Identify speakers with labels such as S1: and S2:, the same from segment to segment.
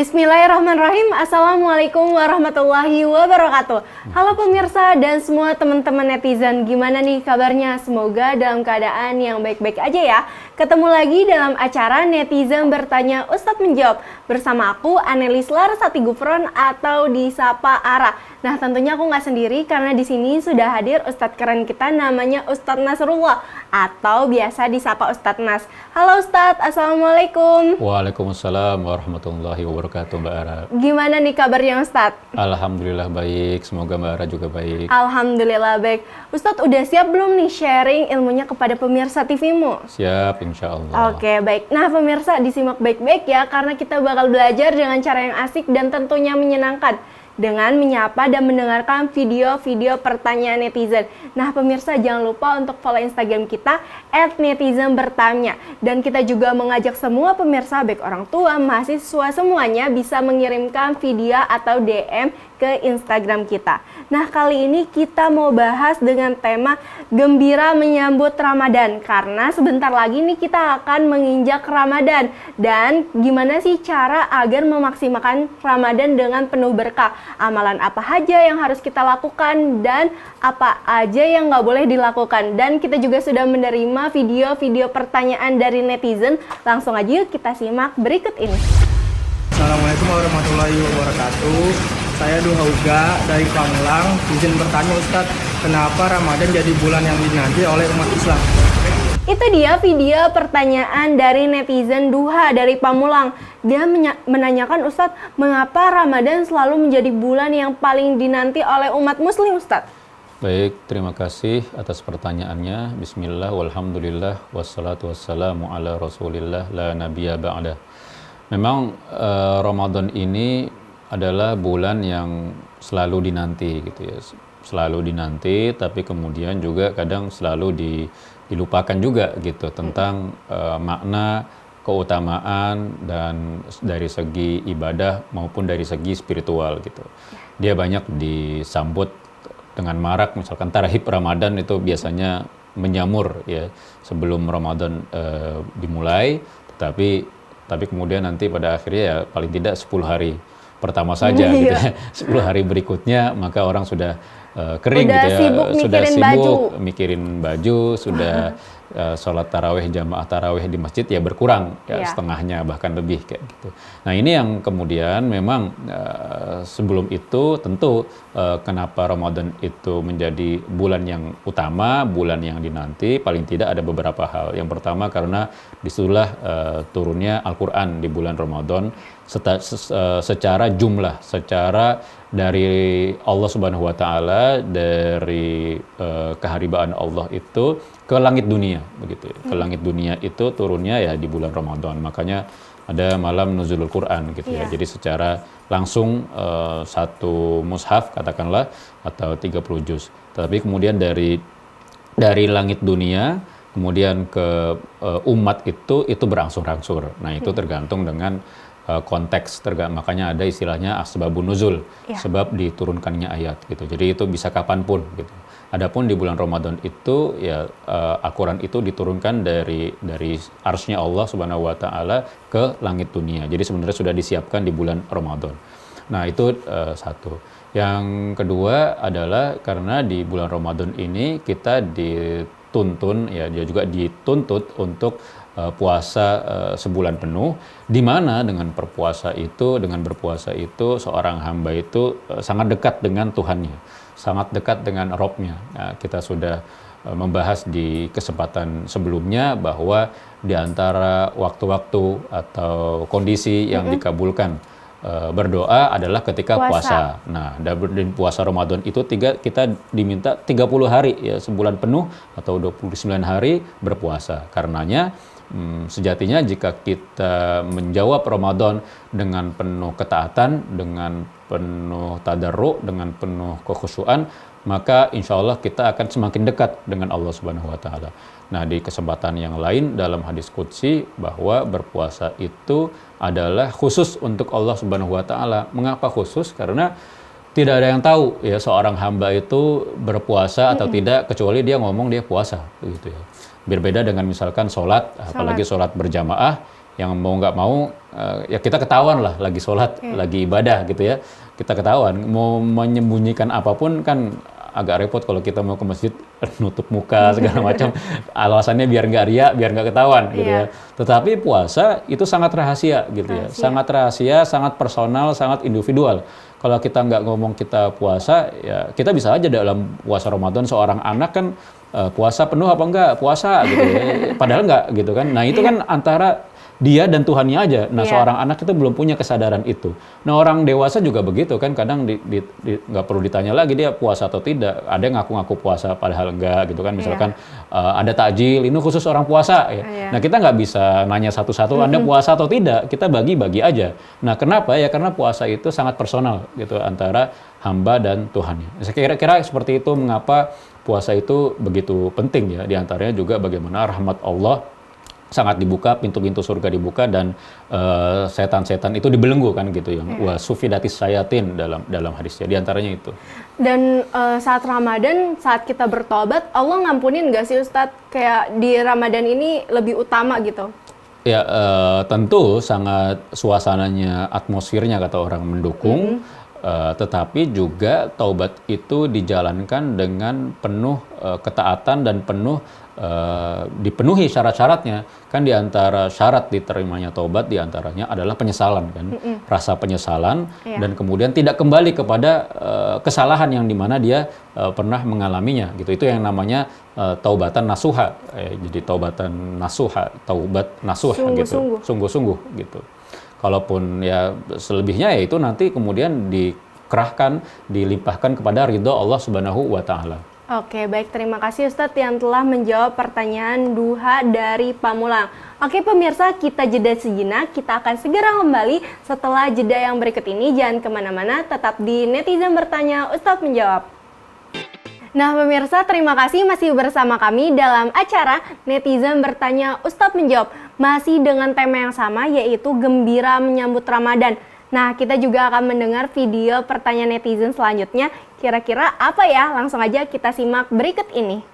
S1: Bismillahirrahmanirrahim. Assalamualaikum warahmatullahi wabarakatuh. Halo pemirsa dan semua teman-teman netizen, gimana nih kabarnya? Semoga dalam keadaan yang baik-baik aja ya. Ketemu lagi dalam acara Netizen Bertanya Ustadz Menjawab bersama aku Anelis Larasati Gufron atau disapa Ara. Nah, tentunya aku nggak sendiri karena di sini sudah hadir Ustadz keren kita namanya Ustadz Nasrullah atau biasa disapa Ustadz Nas. Halo Ustadz, Assalamualaikum.
S2: Waalaikumsalam warahmatullahi wabarakatuh, Mbak Ara.
S1: Gimana nih kabarnya Ustadz?
S2: Alhamdulillah baik, semoga Mbak Ara juga baik.
S1: Alhamdulillah baik. Ustadz udah siap belum nih sharing ilmunya kepada pemirsa TV-mu?
S2: Siap, insya Allah.
S1: Oke, baik. Nah pemirsa disimak baik-baik ya karena kita bakal belajar dengan cara yang asik dan tentunya menyenangkan dengan menyapa dan mendengarkan video-video pertanyaan netizen. Nah pemirsa jangan lupa untuk follow Instagram kita @netizenbertanya. Dan kita juga mengajak semua pemirsa baik orang tua, mahasiswa semuanya bisa mengirimkan video atau DM ke Instagram kita. Nah kali ini kita mau bahas dengan tema gembira menyambut Ramadan. Karena sebentar lagi nih kita akan menginjak Ramadan. Dan gimana sih cara agar memaksimalkan Ramadan dengan penuh berkah? Amalan apa aja yang harus kita lakukan dan apa aja yang nggak boleh dilakukan. Dan kita juga sudah menerima video-video pertanyaan dari netizen. Langsung aja yuk kita simak berikut ini.
S3: Assalamualaikum warahmatullahi wabarakatuh. Saya Duha Uga dari Pamulang. Izin bertanya Ustadz, kenapa Ramadan jadi bulan yang dinanti oleh umat Islam?
S1: Itu dia video pertanyaan dari netizen Duha dari Pamulang. Dia menanyakan Ustadz, mengapa Ramadan selalu menjadi bulan yang paling dinanti oleh umat muslim Ustadz?
S2: Baik, terima kasih atas pertanyaannya. Bismillah, walhamdulillah, wassalatu wassalamu ala rasulillah, la nabiyya ba'dah. Memang Ramadan ini adalah bulan yang selalu dinanti gitu ya. Selalu dinanti, tapi kemudian juga kadang selalu dilupakan juga gitu tentang makna, keutamaan dan dari segi ibadah maupun dari segi spiritual gitu. Dia banyak disambut dengan marak, misalkan tarhib Ramadan itu biasanya menyamur ya sebelum Ramadan dimulai, tetapi kemudian nanti pada akhirnya ya paling tidak 10 hari pertama saja gitu ya. 10 hari berikutnya maka orang sudah kering
S1: udah
S2: gitu ya,
S1: sudah sibuk
S2: mikirin baju, sudah sholat tarawih, jamaah tarawih di masjid ya berkurang ya, setengahnya bahkan lebih kayak gitu. Nah ini yang kemudian memang sebelum itu tentu kenapa Ramadan itu menjadi bulan yang utama, bulan yang dinanti, paling tidak ada beberapa hal. Yang pertama karena disitulah turunnya Al-Quran di bulan Ramadan secara jumlah, secara dari Allah Subhanahu wa Ta'ala, dari keharibaan Allah itu ke langit dunia begitu ya. Ke langit dunia itu turunnya ya di bulan Ramadan. Makanya ada malam nuzulul Quran gitu ya. Jadi secara langsung satu mushaf katakanlah atau 30 juz. Tapi kemudian dari langit dunia kemudian ke umat itu berangsur-angsur. Nah, itu tergantung dengan konteks, makanya ada istilahnya asbabun nuzul, sebab diturunkannya ayat gitu. Jadi itu bisa kapanpun gitu. Adapun di bulan Ramadan itu ya Al-Quran itu diturunkan dari arsy-Nya Allah Subhanahu wa Ta'ala ke langit dunia. Jadi sebenarnya sudah disiapkan di bulan Ramadan. Nah itu satu. Yang kedua adalah karena di bulan Ramadan ini kita dituntun ya, dia juga dituntut untuk puasa sebulan penuh, di mana dengan berpuasa itu seorang hamba itu sangat dekat dengan Tuhannya, sangat dekat dengan Robnya. Nah, kita sudah membahas di kesempatan sebelumnya bahwa di antara waktu-waktu atau kondisi yang dikabulkan berdoa adalah ketika puasa. Nah, di puasa Ramadan itu kita diminta 30 hari ya, sebulan penuh atau 29 hari berpuasa. Karenanya sejatinya jika kita menjawab Ramadan dengan penuh ketaatan, dengan penuh tadarru, dengan penuh kekhusyuan, maka insya Allah kita akan semakin dekat dengan Allah Subhanahu wa Ta'ala. Nah, di kesempatan yang lain dalam hadis qudsi bahwa berpuasa itu adalah khusus untuk Allah Subhanahu wa Ta'ala. Mengapa khusus? Karena tidak ada yang tahu ya seorang hamba itu berpuasa atau tidak kecuali dia ngomong dia puasa begitu ya. Berbeda dengan misalkan sholat, apalagi sholat berjamaah yang mau nggak mau ya kita ketahuan lah lagi sholat, lagi ibadah gitu ya. Kita ketahuan, mau menyembunyikan apapun kan agak repot kalau kita mau ke masjid nutup muka segala macam. Alasannya biar nggak riak, biar nggak ketahuan gitu ya. Tetapi puasa itu sangat rahasia gitu ya. Sangat rahasia, sangat personal, sangat individual. Kalau kita nggak ngomong kita puasa, ya kita bisa aja dalam puasa Ramadan seorang anak kan puasa penuh apa enggak? Puasa gitu ya. Padahal nggak gitu kan. Nah itu kan antara dia dan Tuhannya aja. Nah, seorang anak itu belum punya kesadaran itu. Nah, orang dewasa juga begitu kan. Kadang nggak perlu ditanya lagi dia puasa atau tidak. Ada yang ngaku-ngaku puasa padahal enggak gitu kan. Misalkan ada takjil, ini khusus orang puasa ya. Nah, kita nggak bisa nanya satu-satu Anda puasa atau tidak. Kita bagi-bagi aja. Nah, kenapa ya? Karena puasa itu sangat personal gitu antara hamba dan Tuhannya. Saya kira-kira seperti itu mengapa puasa itu begitu penting ya. Di antaranya juga bagaimana rahmat Allah sangat dibuka, pintu-pintu surga dibuka dan setan-setan itu dibelenggu kan gitu yang wa sufidatis sayatin dalam hadisnya, di antaranya itu.
S1: Dan saat Ramadan, saat kita bertobat, Allah ngampunin nggak sih Ustadz? Kayak di Ramadan ini lebih utama gitu.
S2: Ya tentu sangat suasananya, atmosfernya kata orang mendukung. Tetapi juga taubat itu dijalankan dengan penuh ketaatan dan dipenuhi syarat-syaratnya. Kan di antara syarat diterimanya taubat diantaranya adalah penyesalan kan, rasa penyesalan dan kemudian tidak kembali kepada kesalahan yang dimana dia pernah mengalaminya gitu. Itu yang namanya taubatan nasuha. Jadi taubatan nasuha, taubat nasuh gitu, sungguh-sungguh gitu. Kalaupun ya selebihnya ya itu nanti kemudian dikerahkan, dilimpahkan kepada ridho Allah Subhanahu wa Ta'ala.
S1: Oke, baik. Terima kasih Ustadz yang telah menjawab pertanyaan Duha dari Pamulang. Oke pemirsa, kita jeda sejenak. Kita akan segera kembali setelah jeda yang berikut ini. Jangan kemana-mana, tetap di Netizen Bertanya, Ustadz Menjawab. Nah pemirsa, terima kasih masih bersama kami dalam acara Netizen Bertanya, Ustadz Menjawab. Masih dengan tema yang sama, yaitu gembira menyambut Ramadan. Nah, kita juga akan mendengar video pertanyaan netizen selanjutnya. Kira-kira apa ya? Langsung aja kita simak berikut ini.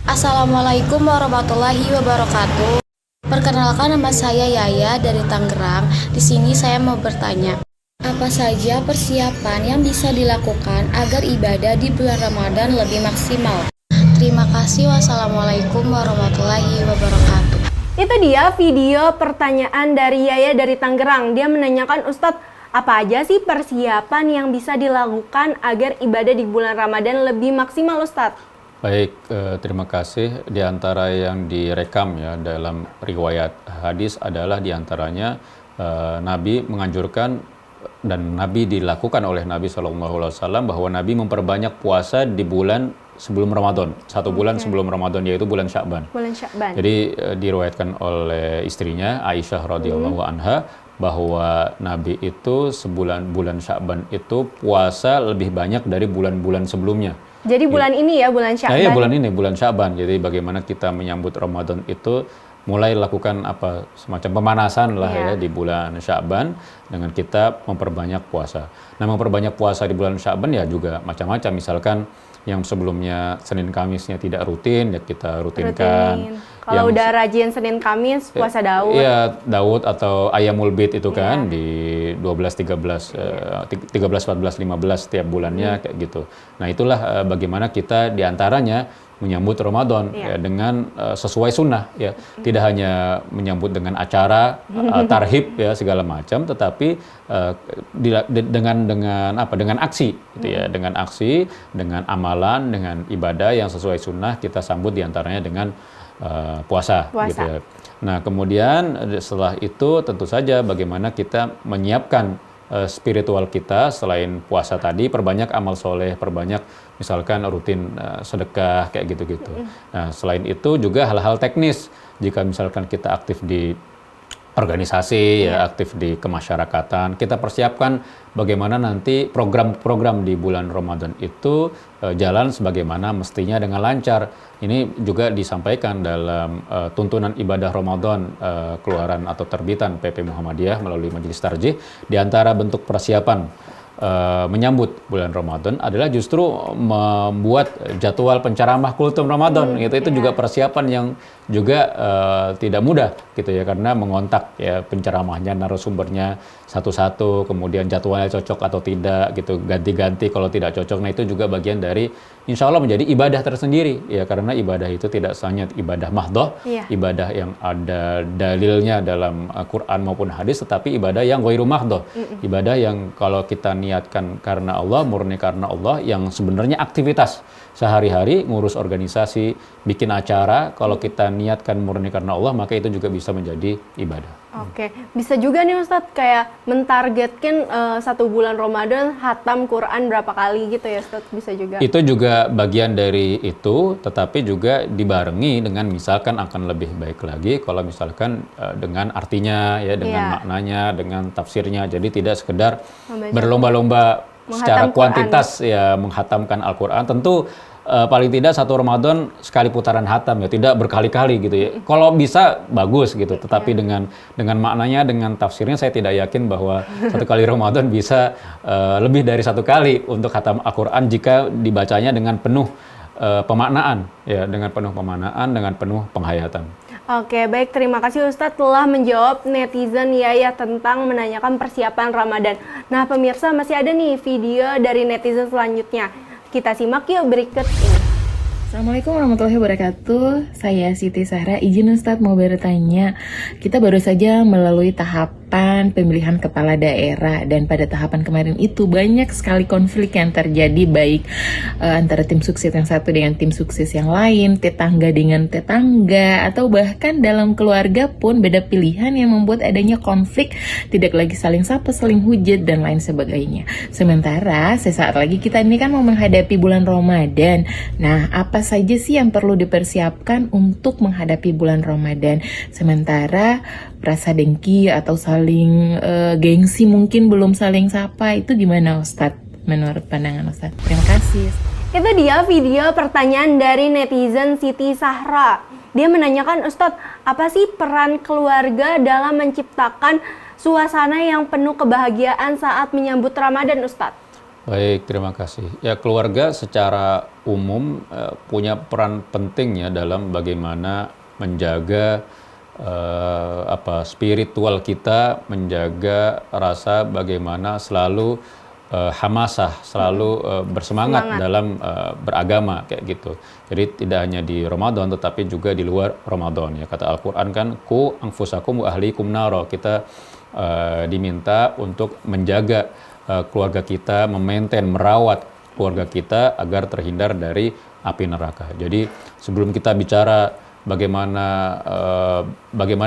S4: Assalamualaikum warahmatullahi wabarakatuh. Perkenalkan, nama saya Yaya dari Tangerang. Di sini saya mau bertanya, apa saja persiapan yang bisa dilakukan agar ibadah di bulan Ramadan lebih maksimal? Terima kasih. Wassalamualaikum warahmatullahi wabarakatuh.
S1: Itu dia video pertanyaan dari Yaya dari Tangerang. Dia menanyakan, Ustadz, apa aja sih persiapan yang bisa dilakukan agar ibadah di bulan Ramadan lebih maksimal, Ustadz?
S2: Baik, terima kasih. Di antara yang direkam ya dalam riwayat hadis adalah di antaranya Nabi menganjurkan dan Nabi dilakukan oleh Nabi SAW bahwa Nabi memperbanyak puasa di bulan sebelum Ramadan, satu bulan sebelum Ramadan, yaitu bulan Sya'ban.
S1: Bulan Sya'ban.
S2: Jadi diriwayatkan oleh istrinya Aisyah radhiyallahu anha bahwa Nabi itu bulan Sya'ban itu puasa lebih banyak dari bulan-bulan sebelumnya.
S1: Jadi bulan ini ya, bulan Sya'ban.
S2: Ya, bulan ini, bulan Sya'ban. Jadi bagaimana kita menyambut Ramadan itu mulai lakukan semacam pemanasan lah ya di bulan Sya'ban dengan kita memperbanyak puasa. Nah, memperbanyak puasa di bulan Sya'ban ya juga macam-macam. Misalkan yang sebelumnya Senin Kamisnya tidak rutin, ya kita rutinkan.
S1: Kalau udah rajin Senin Kamis, puasa Daud.
S2: Iya, Daud atau Ayamul Bid itu kan di 12, 13, 14, 15 setiap bulannya kayak gitu. Nah itulah bagaimana kita diantaranya menyambut Ramadan ya, dengan sesuai sunnah ya, tidak hanya menyambut dengan acara tarhib ya segala macam, tetapi dengan aksi gitu ya, dengan aksi, dengan amalan, dengan ibadah yang sesuai sunnah kita sambut diantaranya dengan puasa gitu ya. Nah kemudian setelah itu tentu saja bagaimana kita menyiapkan spiritual kita selain puasa tadi, perbanyak amal soleh, perbanyak misalkan rutin sedekah kayak gitu-gitu. Nah selain itu juga hal-hal teknis, jika misalkan kita aktif di organisasi ya, aktif di kemasyarakatan, kita persiapkan bagaimana nanti program-program di bulan Ramadan itu jalan sebagaimana mestinya dengan lancar. Ini juga disampaikan dalam tuntunan ibadah Ramadan keluaran atau terbitan PP Muhammadiyah melalui Majelis Tarjih. Di antara bentuk persiapan menyambut bulan Ramadan adalah justru membuat jadwal penceramah kultum Ramadan gitu. Itu juga persiapan yang juga tidak mudah gitu ya, karena mengontak ya penceramahnya, narasumbernya satu-satu, kemudian jadwalnya cocok atau tidak gitu, ganti-ganti kalau tidak cocok. Nah itu juga bagian dari insya Allah menjadi ibadah tersendiri ya, karena ibadah itu tidak hanya ibadah mahdoh, ibadah yang ada dalilnya dalam Quran maupun hadis, tetapi ibadah yang ghairu mahdoh, ibadah yang kalau kita niatkan karena Allah, murni karena Allah, yang sebenarnya aktivitas sehari-hari, ngurus organisasi, bikin acara, kalau kita niatkan murni karena Allah, maka itu juga bisa menjadi ibadah.
S1: Oke, bisa juga nih Ustadz kayak mentargetkan 1 bulan Ramadan hatam Quran berapa kali gitu ya Ustadz, bisa juga.
S2: Itu juga bagian dari itu, tetapi juga dibarengi dengan misalkan akan lebih baik lagi kalau misalkan dengan artinya ya, dengan maknanya, dengan tafsirnya. Jadi tidak sekedar berlomba-lomba secara kuantitas ya menghatamkan Al-Quran. Tentu paling tidak 1 Ramadan sekali putaran hatam ya, tidak berkali-kali gitu ya. Kalau bisa bagus gitu, tetapi dengan maknanya, dengan tafsirnya, saya tidak yakin bahwa 1 kali Ramadan bisa lebih dari 1 kali untuk hatam Al-Quran jika dibacanya dengan penuh pemaknaan ya, dengan penuh pemaknaan, dengan penuh penghayatan.
S1: Oke, baik, terima kasih Ustadz telah menjawab netizen Yaya tentang menanyakan persiapan Ramadan. Nah pemirsa, masih ada nih video dari netizen selanjutnya. Kita simak yuk berikut ini.
S5: Assalamualaikum warahmatullahi wabarakatuh. Saya Siti Sahra, izin Ustadz mau bertanya. Kita baru saja melalui tahapan pemilihan kepala daerah, dan pada tahapan kemarin itu banyak sekali konflik yang terjadi, baik antara tim sukses yang satu dengan tim sukses yang lain, tetangga dengan tetangga, atau bahkan dalam keluarga pun beda pilihan yang membuat adanya konflik, tidak lagi saling sapa, saling hujat, dan lain sebagainya. Sementara sesaat lagi kita ini kan mau menghadapi bulan Ramadan. Nah, apa saja sih yang perlu dipersiapkan untuk menghadapi bulan Ramadan? Sementara rasa dengki atau saling gengsi mungkin belum saling sapa, itu gimana Ustadz menurut pandangan Ustadz? Terima kasih.
S1: Itu dia video pertanyaan dari netizen Siti Sahra. Dia menanyakan, Ustadz, apa sih peran keluarga dalam menciptakan suasana yang penuh kebahagiaan saat menyambut Ramadan, Ustadz?
S2: Baik, terima kasih. Ya, keluarga secara umum punya peran penting ya dalam bagaimana menjaga spiritual kita, menjaga rasa bagaimana selalu hamasah, selalu bersemangat dalam beragama kayak gitu. Jadi tidak hanya di Ramadan tetapi juga di luar Ramadan ya. Kata Al-Qur'an kan, "Qu anfusakum wa ahlikum naro." Kita diminta untuk menjaga keluarga kita, memaintain, merawat keluarga kita agar terhindar dari api neraka. Jadi sebelum kita bicara bagaimana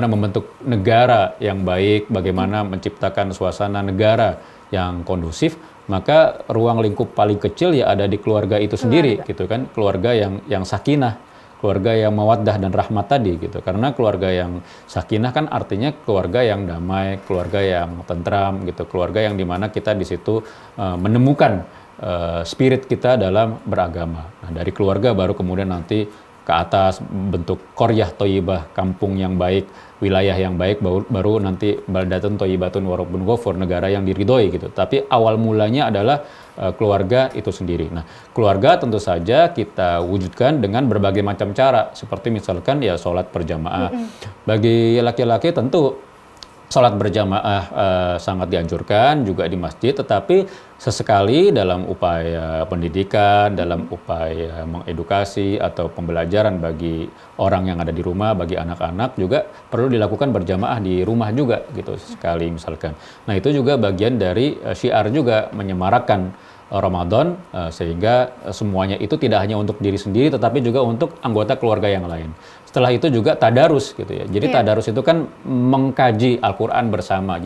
S2: membentuk negara yang baik, bagaimana menciptakan suasana negara yang kondusif, maka ruang lingkup paling kecil ya ada di keluarga itu sendiri gitu kan, keluarga yang sakinah, keluarga yang mawaddah dan rahmat tadi gitu. Karena keluarga yang sakinah kan artinya keluarga yang damai, keluarga yang tentram gitu, keluarga yang dimana kita di situ menemukan spirit kita dalam beragama. Nah, dari keluarga baru kemudian nanti ke atas bentuk qaryah thayyibah, kampung yang baik, wilayah yang baik, baru nanti baldatun thayyibatun wa rabbun ghafur, negara yang diridhoi gitu. Tapi awal mulanya adalah keluarga itu sendiri. Nah, keluarga tentu saja kita wujudkan dengan berbagai macam cara, seperti misalkan ya sholat berjamaah. Bagi laki-laki tentu sholat berjamaah sangat dianjurkan juga di masjid, tetapi sesekali dalam upaya pendidikan, dalam upaya mengedukasi atau pembelajaran bagi orang yang ada di rumah, bagi anak-anak juga perlu dilakukan berjamaah di rumah juga gitu sekali misalkan. Nah, itu juga bagian dari syiar juga menyemarakkan Ramadan, sehingga semuanya itu tidak hanya untuk diri sendiri tetapi juga untuk anggota keluarga yang lain. Setelah itu juga tadarus gitu ya. Jadi tadarus itu kan mengkaji Al-Quran bersama,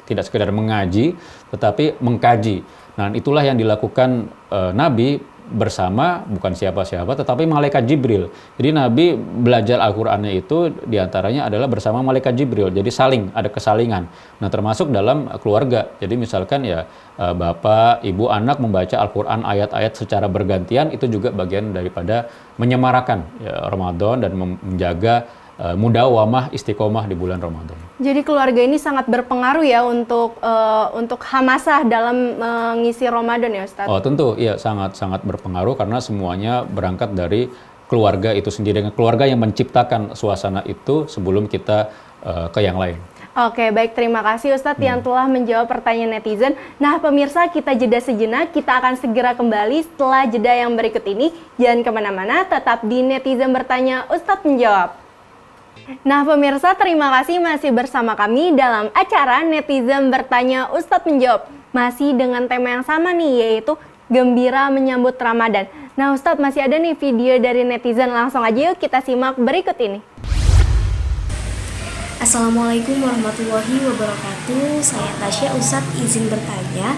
S2: tidak sekedar mengaji tetapi mengkaji. Nah, itulah yang dilakukan Nabi bersama bukan siapa-siapa tetapi malaikat Jibril. Jadi Nabi belajar Al-Qur'annya itu diantaranya adalah bersama malaikat Jibril. Jadi saling, ada kesalingan. Nah, termasuk dalam keluarga. Jadi misalkan ya bapak, ibu, anak membaca Al-Qur'an ayat-ayat secara bergantian, itu juga bagian daripada menyemarakan ya, Ramadan dan menjaga mudawamah istiqomah di bulan Ramadan.
S1: Jadi keluarga ini sangat berpengaruh ya untuk hamasah dalam mengisi Ramadan ya Ustadz?
S2: Oh tentu, iya sangat berpengaruh karena semuanya berangkat dari keluarga itu sendiri, dengan keluarga yang menciptakan suasana itu sebelum kita ke yang lain.
S1: Oke, baik, terima kasih Ustadz yang telah menjawab pertanyaan netizen. Nah pemirsa, kita jeda sejenak, kita akan segera kembali setelah jeda yang berikut ini. Jangan kemana-mana, tetap di Netizen Bertanya, Ustadz Menjawab. Nah pemirsa, terima kasih masih bersama kami dalam acara Netizen Bertanya, Ustadz Menjawab. Masih dengan tema yang sama nih, yaitu gembira menyambut Ramadan. Nah Ustadz, masih ada nih video dari netizen, langsung aja yuk kita simak berikut ini.
S6: Assalamualaikum warahmatullahi wabarakatuh. Saya Tasya, Ustadz izin bertanya,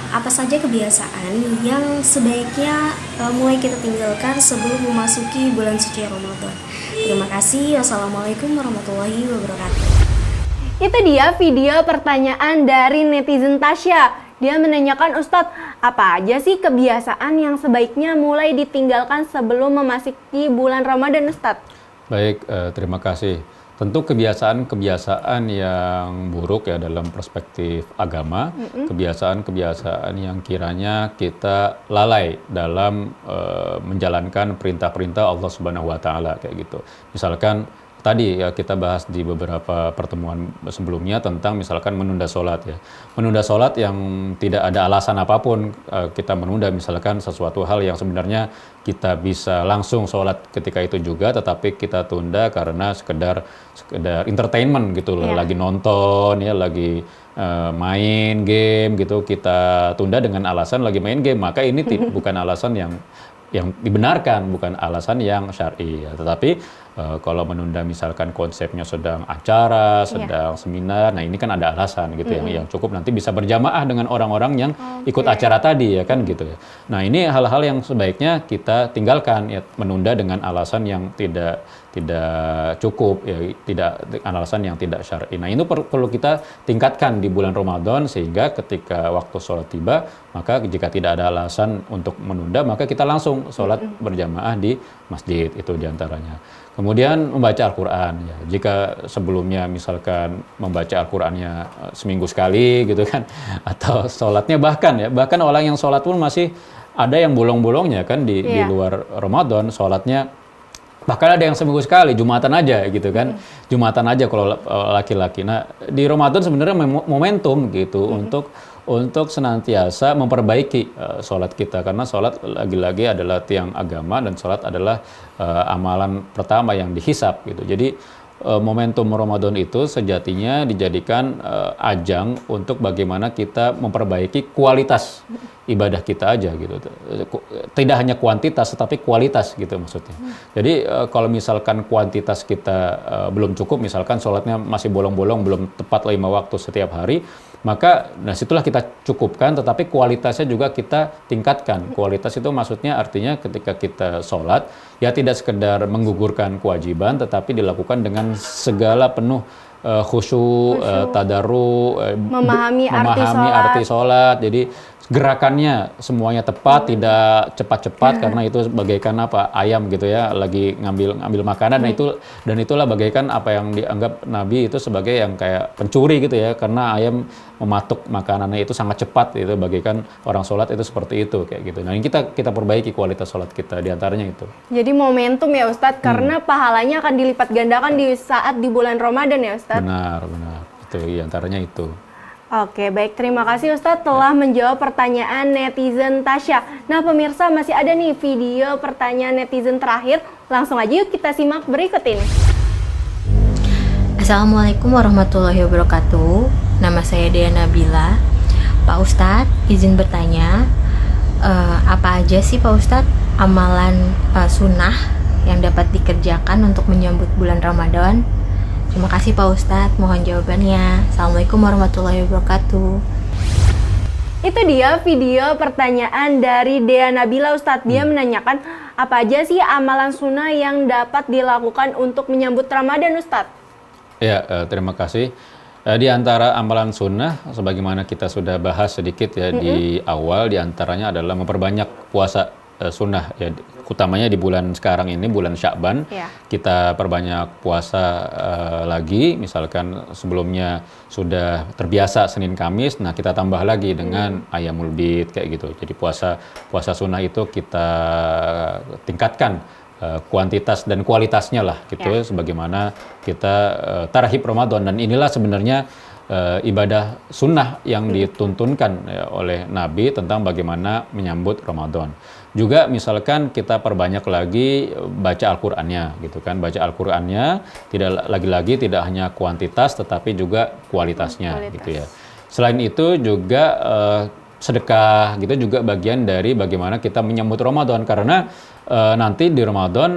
S6: apa saja kebiasaan yang sebaiknya mulai kita tinggalkan sebelum memasuki bulan suci Ramadan? Terima kasih. Wassalamualaikum warahmatullahi wabarakatuh.
S1: Itu dia video pertanyaan dari netizen Tasya. Dia menanyakan, Ustadz, apa aja sih kebiasaan yang sebaiknya mulai ditinggalkan sebelum memasuki bulan Ramadan, Ustadz?
S2: Baik, terima kasih. Tentu kebiasaan-kebiasaan yang buruk ya dalam perspektif agama, kebiasaan-kebiasaan yang kiranya kita lalai dalam menjalankan perintah-perintah Allah Subhanahu wa taala kayak gitu. Misalkan tadi ya kita bahas di beberapa pertemuan sebelumnya tentang misalkan menunda sholat ya. Menunda sholat yang tidak ada alasan apapun kita menunda, misalkan sesuatu hal yang sebenarnya kita bisa langsung sholat ketika itu juga, tetapi kita tunda karena sekedar entertainment gitu loh, lagi nonton ya, lagi main game gitu, kita tunda dengan alasan lagi main game, maka ini bukan alasan yang dibenarkan, bukan alasan yang syar'i ya. Tetapi kalau menunda misalkan konsepnya sedang acara, sedang seminar, nah ini kan ada alasan gitu yang cukup nanti bisa berjamaah dengan orang-orang yang ikut acara tadi ya kan gitu ya. Nah ini hal-hal yang sebaiknya kita tinggalkan ya, menunda dengan alasan yang tidak cukup ya, tidak alasan yang tidak syar'i. Nah ini perlu kita tingkatkan di bulan Ramadan sehingga ketika waktu sholat tiba, maka jika tidak ada alasan untuk menunda, maka kita langsung sholat berjamaah di masjid, itu diantaranya. Kemudian membaca Al-Quran ya. Jika sebelumnya misalkan membaca Al-Qurannya seminggu sekali gitu kan, atau sholatnya bahkan orang yang sholat pun masih ada yang bolong-bolongnya kan di luar Ramadan, sholatnya bahkan ada yang seminggu sekali, Jumatan aja gitu kan, Jumatan aja kalau laki-laki. Nah di Ramadan sebenarnya momentum gitu untuk senantiasa memperbaiki sholat kita, karena sholat lagi-lagi adalah tiang agama dan sholat adalah amalan pertama yang dihisap gitu. Jadi momentum Ramadan itu sejatinya dijadikan ajang untuk bagaimana kita memperbaiki kualitas ibadah kita aja gitu. Tidak hanya kuantitas tetapi kualitas gitu maksudnya. Jadi kalau misalkan kuantitas kita belum cukup, misalkan sholatnya masih bolong-bolong, belum tepat 5 waktu setiap hari, maka situlah kita cukupkan, tetapi kualitasnya juga kita tingkatkan. Kualitas itu maksudnya artinya ketika kita sholat ya tidak sekedar menggugurkan kewajiban, tetapi dilakukan dengan segala penuh khusyuk, tadarru, memahami arti sholat. Jadi gerakannya semuanya tepat, tidak cepat-cepat, karena itu bagaikan apa, ayam gitu ya, lagi ngambil makanan. Nah dan itulah bagaikan apa yang dianggap Nabi itu sebagai yang kayak pencuri gitu ya, karena ayam mematuk makanannya itu sangat cepat, itu bagaikan orang sholat itu seperti itu kayak gitu. Nah ini kita perbaiki kualitas sholat kita, diantaranya itu. Jadi
S1: momentum ya Ustadz, karena pahalanya akan dilipat gandakan di saat di bulan Ramadan ya Ustadz.
S2: Benar, itu diantaranya itu.
S1: Oke, baik. Terima kasih Ustadz telah menjawab pertanyaan netizen Tasya. Nah pemirsa, masih ada nih video pertanyaan netizen terakhir. Langsung aja yuk kita simak berikut ini.
S7: Assalamualaikum warahmatullahi wabarakatuh. Nama saya Dea Nabila. Pak Ustadz, izin bertanya, apa aja sih Pak Ustadz amalan sunnah yang dapat dikerjakan untuk menyambut bulan Ramadan? Terima kasih Pak Ustadz, mohon jawabannya. Assalamualaikum warahmatullahi wabarakatuh.
S1: Itu dia video pertanyaan dari Dea Nabila Ustadz. Dia menanyakan apa aja sih amalan sunnah yang dapat dilakukan untuk menyambut Ramadan Ustadz?
S2: Ya, terima kasih. Di antara amalan sunnah, sebagaimana kita sudah bahas sedikit ya di awal, di antaranya adalah memperbanyak puasa sunnah ya, utamanya di bulan sekarang ini, bulan Sya'ban, kita perbanyak puasa lagi. Misalkan sebelumnya sudah terbiasa Senin Kamis, nah kita tambah lagi dengan Ayyamul Bid kayak gitu. Jadi puasa sunnah itu kita tingkatkan kuantitas dan kualitasnya lah gitu, sebagaimana kita tarhib Ramadan. Dan inilah sebenarnya ibadah sunnah yang dituntunkan oleh Nabi tentang bagaimana menyambut Ramadan. Juga misalkan kita perbanyak lagi baca Al-Qur'annya gitu kan. Baca Al-Qur'annya lagi-lagi tidak hanya kuantitas tetapi juga kualitasnya gitu ya. Selain itu juga sedekah gitu juga bagian dari bagaimana kita menyambut Ramadan, karena nanti di Ramadan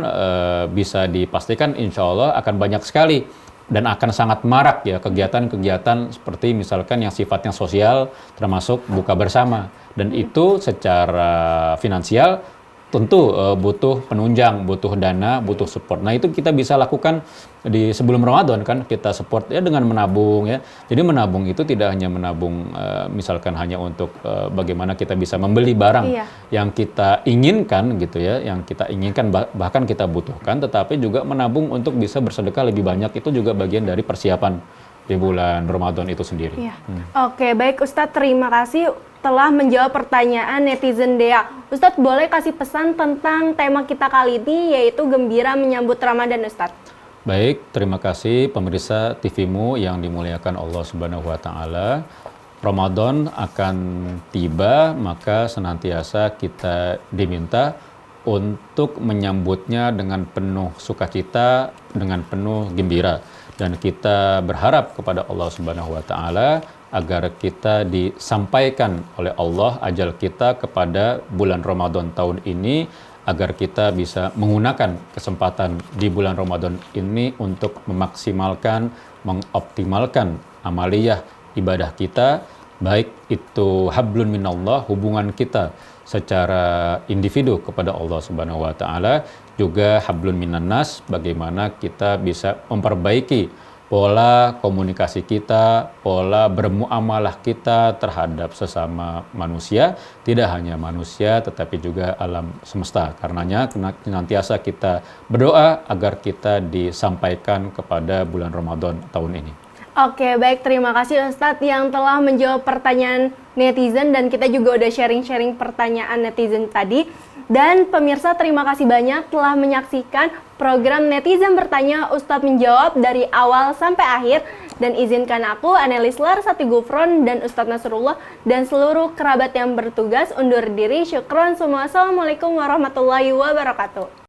S2: bisa dipastikan insya Allah akan banyak sekali dan akan sangat marak ya kegiatan-kegiatan seperti misalkan yang sifatnya sosial, termasuk buka bersama, dan itu secara finansial tentu butuh penunjang, butuh dana, butuh support. Nah itu kita bisa lakukan di sebelum Ramadan kan, kita support ya dengan menabung ya. Jadi menabung itu tidak hanya menabung misalkan hanya untuk bagaimana kita bisa membeli barang yang kita inginkan gitu ya, yang kita inginkan bahkan kita butuhkan, tetapi juga menabung untuk bisa bersedekah lebih banyak. Itu juga bagian dari persiapan di bulan Ramadan itu sendiri.
S1: Oke, baik Ustadz, terima kasih telah menjawab pertanyaan netizen Dea. Ustadz, boleh kasih pesan tentang tema kita kali ini, yaitu gembira menyambut Ramadan, Ustadz?
S2: Baik, terima kasih pemirsa TV-mu yang dimuliakan Allah Subhanahu wa Ta'ala. Ramadan akan tiba, maka senantiasa kita diminta untuk menyambutnya dengan penuh sukacita, dengan penuh gembira. Dan kita berharap kepada Allah Subhanahu wa Ta'ala agar kita disampaikan oleh Allah ajal kita kepada bulan Ramadan tahun ini, agar kita bisa menggunakan kesempatan di bulan Ramadan ini untuk memaksimalkan, mengoptimalkan amaliyah ibadah kita, baik itu hablun minallah, hubungan kita secara individu kepada Allah Subhanahu wa Ta'ala, juga hablun minannas, bagaimana kita bisa memperbaiki pola komunikasi kita, pola bermuamalah kita terhadap sesama manusia, tidak hanya manusia tetapi juga alam semesta. Karenanya senantiasa kita berdoa agar kita disampaikan kepada bulan Ramadan tahun ini.
S1: Oke, baik, terima kasih Ustadz yang telah menjawab pertanyaan netizen, dan kita juga udah sharing-sharing pertanyaan netizen tadi. Dan pemirsa, terima kasih banyak telah menyaksikan program Netizen Bertanya Ustadz Menjawab dari awal sampai akhir. Dan izinkan aku, Anelis Larsati Gufron dan Ustadz Nasrullah dan seluruh kerabat yang bertugas undur diri. Syukron semua. Assalamualaikum warahmatullahi wabarakatuh.